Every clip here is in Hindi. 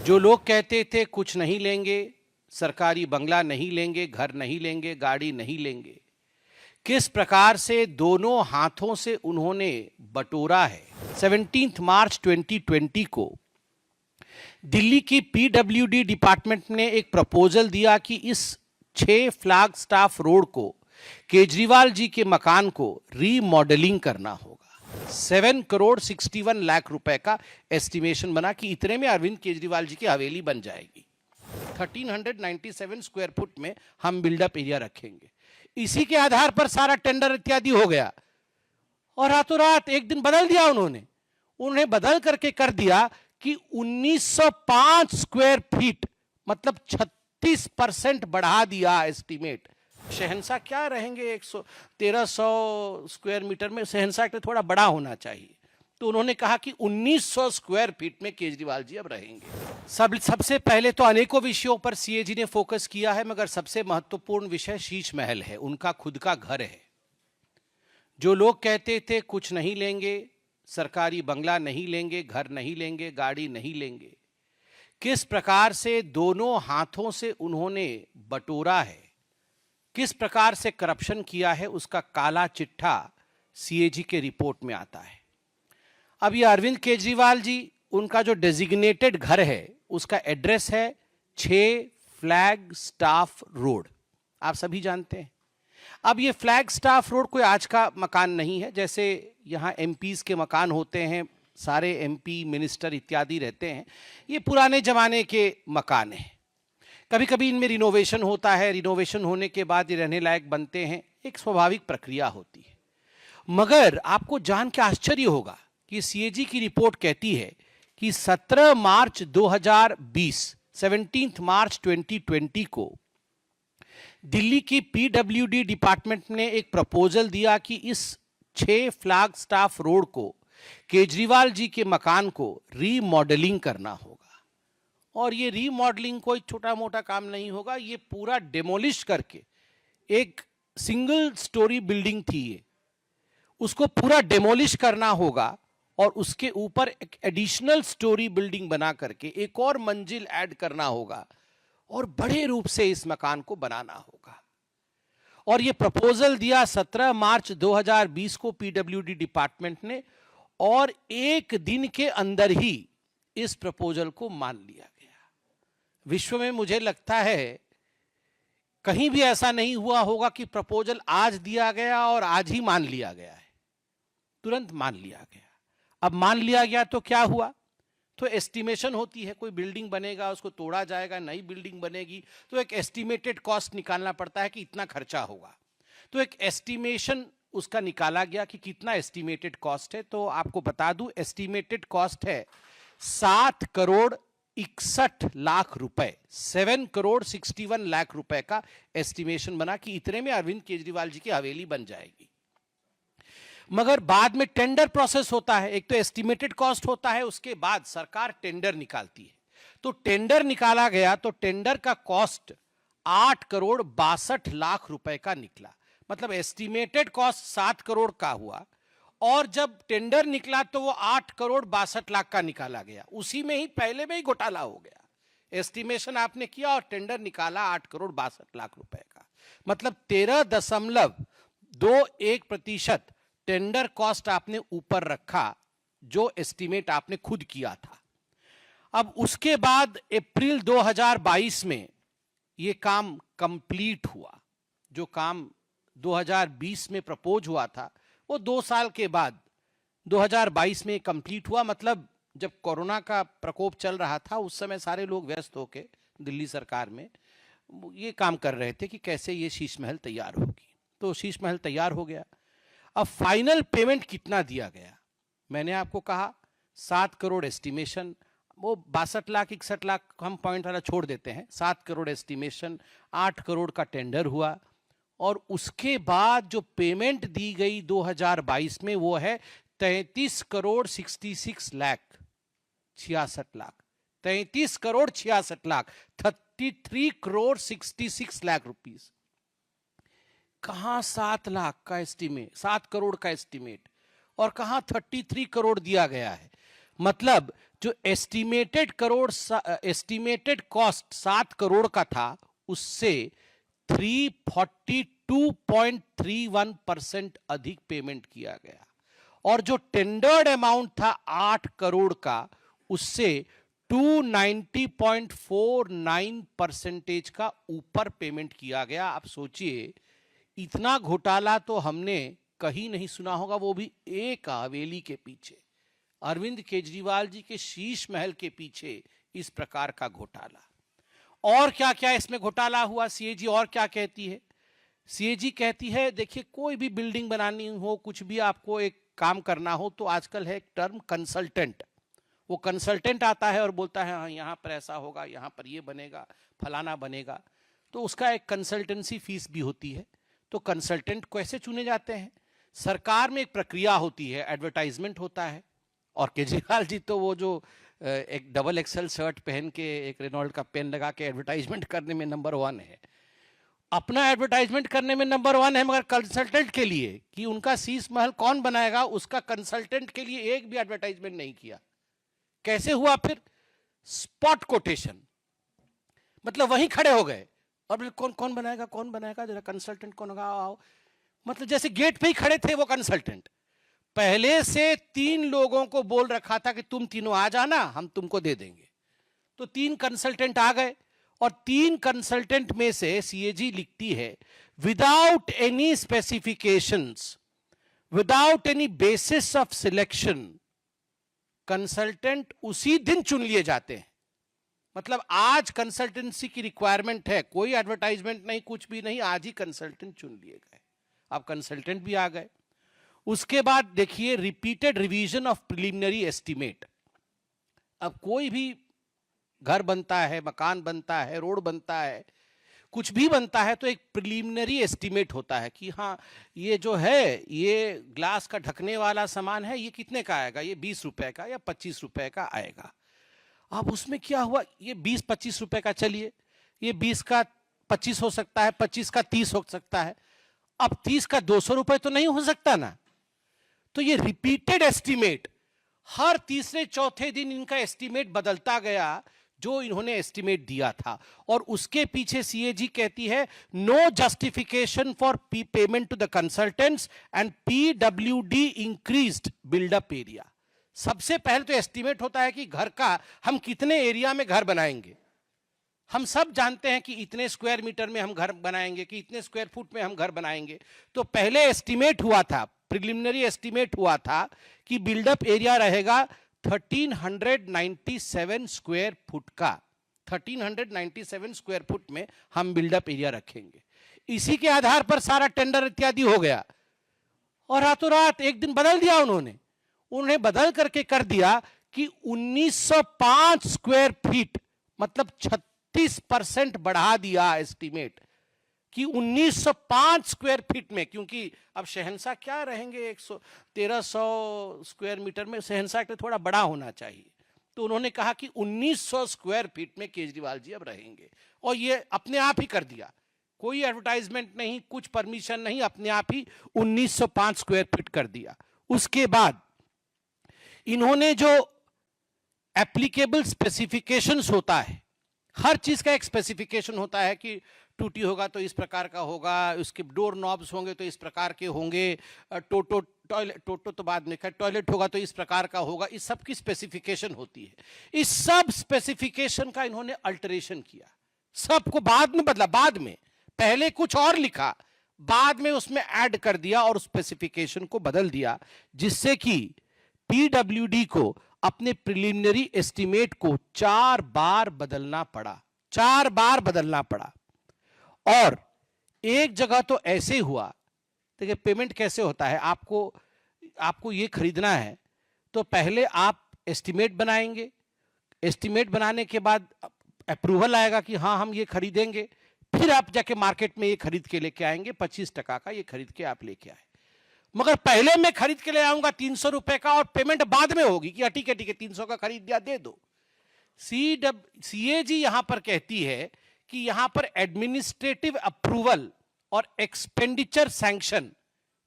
जो लोग कहते थे कुछ नहीं लेंगे, सरकारी बंगला नहीं लेंगे, घर नहीं लेंगे, गाड़ी नहीं लेंगे, किस प्रकार से दोनों हाथों से उन्होंने बटोरा है। 17 मार्च 2020 को दिल्ली की पीडब्ल्यूडी डिपार्टमेंट ने एक प्रपोजल दिया कि इस 6 फ्लैग स्टाफ रोड को केजरीवाल जी के मकान को रीमॉडलिंग करना होगा। 7 करोड़ 61 लाख रुपए का एस्टिमेशन बना कि इतने में अरविंद केजरीवाल जी की हवेली बन जाएगी। 1397 स्क्वायर फुट में हम बिल्डअप एरिया रखेंगे। इसी के आधार पर सारा टेंडर इत्यादि हो गया और रातों रात एक दिन बदल दिया उन्होंने बदल करके कर दिया कि 1905 स्क्वायर फीट मतलब 36% बढ़ा दिया एस्टीमेट। शहंशाह क्या रहेंगे 1300 स्क्वायर मीटर में, शहंशाह के थोड़ा बड़ा होना चाहिए। तो उन्होंने कहा कि 1900 स्क्वायर फीट में केजरीवाल जी अब रहेंगे। सबसे पहले तो अनेकों विषयों पर सीएजी ने फोकस किया है, मगर सबसे महत्वपूर्ण विषय शीश महल है, उनका खुद का घर है। जो लोग कहते थे कुछ नहीं लेंगे, सरकारी बंगला नहीं लेंगे, घर नहीं लेंगे, गाड़ी नहीं लेंगे, किस प्रकार से दोनों हाथों से उन्होंने बटोरा है, किस प्रकार से करप्शन किया है, उसका काला चिट्ठा सीएजी के रिपोर्ट में आता है। अब ये अरविंद केजरीवाल जी, उनका जो डेजिग्नेटेड घर है उसका एड्रेस है 6 फ्लैग स्टाफ रोड, आप सभी जानते हैं। अब ये फ्लैग स्टाफ रोड कोई आज का मकान नहीं है, जैसे यहाँ एमपीज के मकान होते हैं, सारे एमपी मिनिस्टर इत्यादि रहते हैं, ये पुराने जमाने के मकान हैं। कभी कभी इनमें रिनोवेशन होता है, रिनोवेशन होने के बाद ये रहने लायक बनते हैं, एक स्वाभाविक प्रक्रिया होती है। मगर आपको जान के आश्चर्य होगा कि सीएजी की रिपोर्ट कहती है कि 17 मार्च 2020 को दिल्ली की पीडब्ल्यूडी डिपार्टमेंट ने एक प्रपोजल दिया कि इस 6 फ्लैग स्टाफ रोड को केजरीवाल जी के मकान को रीमॉडलिंग करना होगा। और ये रीमॉडलिंग कोई छोटा मोटा काम नहीं होगा, ये पूरा डेमोलिश करके, एक सिंगल स्टोरी बिल्डिंग थी ये, उसको पूरा डेमोलिश करना होगा और उसके ऊपर एक एडिशनल स्टोरी बिल्डिंग बना करके एक और मंजिल ऐड करना होगा और बड़े रूप से इस मकान को बनाना होगा। और ये प्रपोजल दिया 17 मार्च 2020 को पीडब्ल्यूडी डिपार्टमेंट ने, और एक दिन के अंदर ही इस प्रपोजल को मान लिया गया। विश्व में मुझे लगता है कहीं भी ऐसा नहीं हुआ होगा कि प्रपोजल आज दिया गया और आज ही मान लिया गया है, तुरंत मान लिया गया। अब मान लिया गया तो क्या हुआ, तो एस्टिमेशन होती है, कोई बिल्डिंग बनेगा उसको तोड़ा जाएगा, नई बिल्डिंग बनेगी, तो एक एस्टिमेटेड कॉस्ट निकालना पड़ता है कि इतना खर्चा होगा। तो एक एस्टिमेशन उसका निकाला गया कि कितना एस्टिमेटेड कॉस्ट है। तो आपको बता दूं, एस्टिमेटेड कॉस्ट है 7 करोड़ 61 लाख रुपए, 7 करोड़ 61 लाख रुपए का एस्टिमेशन बना कि इतने में अरविंद केजरीवाल जी की हवेली बन जाएगी। मगर बाद में टेंडर प्रोसेस होता है, एक तो एस्टिमेटेड कॉस्ट होता है, उसके बाद सरकार टेंडर निकालती है। तो टेंडर निकाला गया तो टेंडर का कॉस्ट 8 करोड़ 62 लाख रुपए का निकला। मतलब एस्टिमेटेड कॉस्ट 7 करोड़ का हुआ और जब टेंडर निकला तो वो 8 करोड़ 62 लाख का निकाला गया। उसी में ही पहले में ही घोटाला हो गया। एस्टिमेशन आपने किया और टेंडर निकाला 8 करोड़ 62 लाख रुपए का, मतलब 13.21% टेंडर कॉस्ट आपने ऊपर रखा, जो एस्टीमेट आपने खुद किया था। अब उसके बाद अप्रैल 2022 में यह काम कंप्लीट हुआ। जो काम 2020 में प्रपोज हुआ था वो 2 साल के बाद 2022 में कंप्लीट हुआ। मतलब जब कोरोना का प्रकोप चल रहा था उस समय सारे लोग व्यस्त होकर दिल्ली सरकार में ये काम कर रहे थे कि कैसे ये शीश महल तैयार होगी। तो शीश महल तैयार हो गया। अब फाइनल पेमेंट कितना दिया गया, मैंने आपको कहा 7 करोड़ एस्टिमेशन, वो 62 लाख 61 लाख हम पॉइंट वाला छोड़ देते हैं, 7 करोड़ एस्टिमेशन, 8 करोड़ का टेंडर हुआ और उसके बाद जो पेमेंट दी गई 2022 में वो है 33 करोड़ 66 लाख 66 लाख 33 करोड़ 66 लाख 33 करोड़ 66 लाख रुपीस। कहां 7 लाख का एस्टीमेट, 7 करोड़ का एस्टीमेट और कहां 33 करोड़ दिया गया है। मतलब जो एस्टिमेटेड कॉस्ट 7 करोड़ का था, उससे 342.31% अधिक पेमेंट किया गया, और जो टेंडर्ड अमाउंट था 8 करोड़ का, उससे 290.49% का ऊपर पेमेंट किया गया। आप सोचिए, इतना घोटाला तो हमने कहीं नहीं सुना होगा, वो भी एक हवेली के पीछे, अरविंद केजरीवाल जी के शीश महल के पीछे इस प्रकार का घोटाला। और क्या क्या इसमें घोटाला हुआ, सीएजी और क्या कहती है? सीएजी कहती है, देखिए कोई भी बिल्डिंग बनानी हो, कुछ भी आपको एक काम करना हो, तो आजकल है एक टर्म कंसल्टेंट। वो कंसल्टेंट आता है और बोलता है हाँ यहाँ पर ऐसा होगा, यहाँ पर ये बनेगा, फलाना बनेगा, तो उसका एक कंसल्टेंसी फीस भी होती है। तो कंसल्टेंट कैसे चुने जाते हैं? सरकार में एक प्रक्रिया होती है, एडवर्टाइजमेंट होता है, और केजरीवाल जी तो वो जो एक डबल एक्सेल शर्ट पहन के एक रेनॉल्ड का पेन लगा के एडवर्टाइजमेंट करने में नंबर 1 है, अपना एडवर्टाइजमेंट करने में नंबर 1 है, मगर कंसल्टेंट के लिए कि उनका शीश महल कौन बनाएगा, उसका कंसल्टेंट के लिए एक भी एडवर्टाइजमेंट नहीं किया। कैसे हुआ फिर? स्पॉट कोटेशन, मतलब वहीं खड़े हो गए और कौन कौन बनाएगा, कौन बनाएगा, जरा कंसल्टेंट कौन होगा, आओ। मतलब जैसे गेट पे ही खड़े थे वो कंसल्टेंट। पहले से 3 लोगों को बोल रखा था कि तुम तीनों आ जाना, हम तुमको दे देंगे। तो 3 कंसल्टेंट आ गए, और 3 कंसल्टेंट में से सीएजी लिखती है, without any specifications, without any basis of selection, consultant उसी दिन चुन लिए जाते हैं। मतलब आज कंसल्टेंसी की रिक्वायरमेंट है, कोई एडवर्टाइजमेंट नहीं, कुछ भी नहीं, आज ही कंसल्टेंट चुन लिए गए। अब कंसल्टेंट भी आ गए। उसके बाद देखिए, repeated revision of preliminary estimate. अब कोई भी घर बनता है, मकान बनता है, रोड बनता है, कुछ भी बनता है, तो एक प्रिलिमिनरी एस्टीमेट होता है कि हाँ ये जो है, ये ग्लास का ढकने वाला सामान है, ये कितने का आएगा, ये 20 रुपए का या 25 रुपए का आएगा। अब उसमें क्या हुआ, ये 20-25 रुपए का, चलिए ये 20 का 25 हो सकता है, 25 का 30 हो सकता है, अब 30 का 200 रुपए तो नहीं हो सकता ना। तो ये रिपीटेड एस्टीमेट, हर तीसरे चौथे दिन इनका एस्टीमेट बदलता गया, जो इन्होंने एस्टीमेट दिया था। और उसके पीछे सीएजी कहती है, no justification for payment to the consultants and PWD increased buildup area. सबसे पहले तो एस्टीमेट होता है कि घर का हम कितने एरिया में घर बनाएंगे। हम सब जानते हैं कि इतने स्क्वायर मीटर में हम घर बनाएंगे, कि इतने स्क्वायर फुट में हम घर बनाएंगे। तो पहले एस्टीमेट हुआ था, प्रिलिमिनरी एस्टीमेट हुआ था कि बिल्डअप एरिया रहेगा 1397 स्क्वायर फुट का। 1397 स्क्वायर फुट में हम बिल्डअप एरिया रखेंगे। इसी के आधार पर सारा टेंडर इत्यादि हो गया, और रातों रात एक दिन बदल दिया उन्होंने बदल करके कर दिया कि 1905 स्क्वायर फीट, मतलब 36% बढ़ा दिया एस्टीमेट, कि 1905 स्क्वायर फीट में, क्योंकि अब शहंशाह क्या रहेंगे 1300 स्क्वायर मीटर में, शहंशाह के थोड़ा बड़ा होना चाहिए। तो उन्होंने कहा कि 1900 स्क्वायर फीट में केजरीवाल जी अब रहेंगे, और ये अपने आप ही कर दिया, कोई एडवर्टाइजमेंट नहीं, कुछ परमिशन नहीं, अपने आप ही 1905 स्क्वायर फीट कर दिया। उसके बाद इन्होंने जो एप्लीकेबल स्पेसिफिकेशंस होता है, हर चीज का एक स्पेसिफिकेशन होता है कि टूटी होगा तो इस प्रकार का होगा, उसके डोर नॉब्स होंगे तो इस प्रकार के होंगे, टोटो तो बाद में, टॉयलेट होगा तो इस प्रकार का होगा, इस सब की स्पेसिफिकेशन होती है। इस सब स्पेसिफिकेशन का इन्होंने अल्टरेशन किया, सबको बाद में बदला, बाद में पहले कुछ और लिखा, बाद में उसमें ऐड कर दिया और स्पेसिफिकेशन को बदल दिया, जिससे कि पीडब्ल्यूडी को अपने प्रिलिमिनरी एस्टीमेट को 4 बार बदलना पड़ा, 4 बार बदलना पड़ा। और एक जगह तो ऐसे हुआ, देखिए पेमेंट कैसे होता है, आपको ये खरीदना है तो पहले आप एस्टीमेट बनाएंगे, एस्टीमेट बनाने के बाद अप्रूवल आएगा कि हाँ हम ये खरीदेंगे, फिर आप जाके मार्केट में ये खरीद के लेके आएंगे, 25% का ये खरीद के आप लेके आए। मगर पहले मैं खरीद के ले आऊंगा 300 रुपए का, और पेमेंट बाद में होगी कि ठीक है 300 का खरीद दिया, दे दो। सीएजी यहां पर कहती है कि यहां पर एडमिनिस्ट्रेटिव अप्रूवल और एक्सपेंडिचर सैंक्शन,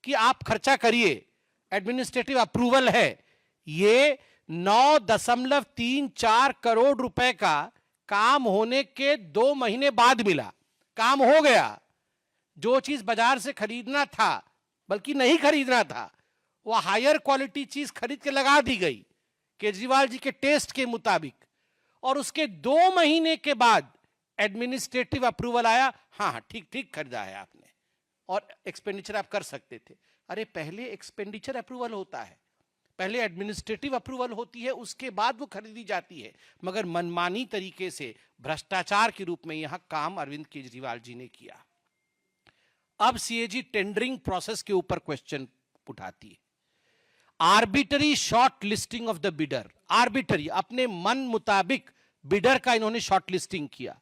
कि आप खर्चा करिए, एडमिनिस्ट्रेटिव अप्रूवल है, ये 9.34 करोड़ रुपए का काम होने के 2 महीने बाद मिला। काम हो गया, जो चीज बाजार से खरीदना था, बल्कि नहीं खरीदना था, वो हायर क्वालिटी चीज खरीद के लगा दी गई केजरीवाल जी के टेस्ट के मुताबिक, और उसके 2 महीने के बाद एडमिनिस्ट्रेटिव अप्रूवल आया। हाँ ठीक ठीक खरीदा है आपने और एक्सपेंडिचर आप कर सकते थे। अरे पहले एक्सपेंडिचर अप्रूवल होता है, पहले एडमिनिस्ट्रेटिव अप्रूवल होती है, उसके बाद वो खरीदी जाती है। मगर मनमानी तरीके से भ्रष्टाचार के रूप में यहां काम अरविंद केजरीवाल जी ने किया। अब सीएजी टेंडरिंग प्रोसेस के ऊपर क्वेश्चन उठाती है। Arbitrary short listing of the bidder, arbitrary, अपने मन मुताबिक बिडर का इन्होंने शॉर्ट लिस्टिंग किया।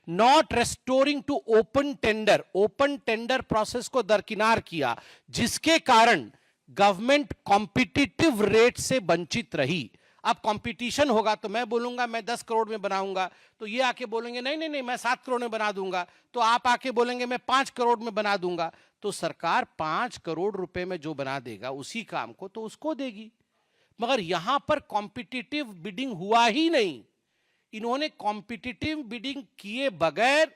Not restoring to open tender, open tender process को दरकिनार किया, जिसके कारण गवर्नमेंट कॉम्पिटिटिव रेट से वंचित रही। अब कंपटीशन होगा तो मैं बोलूंगा मैं 10 करोड़ में बनाऊंगा, तो ये आके बोलेंगे नहीं नहीं नहीं मैं 7 करोड़ में बना दूंगा, तो आप आके बोलेंगे मैं 5 करोड़ में बना दूंगा, तो सरकार 5 करोड़ रुपए में जो बना देगा उसी काम को तो उसको देगी। मगर यहां पर कॉम्पिटिटिव बिडिंग हुआ ही नहीं। इन्होंने कॉम्पिटिटिव बिडिंग किए बगैर,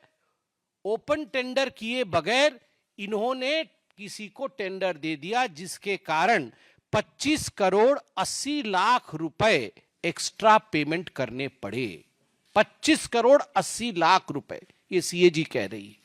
ओपन टेंडर किए बगैर इन्होंने किसी को टेंडर दे दिया, जिसके कारण 25 करोड़ 80 लाख रुपए एक्स्ट्रा पेमेंट करने पड़े। 25 करोड़ 80 लाख रुपए, ये सीएजी कह रही है।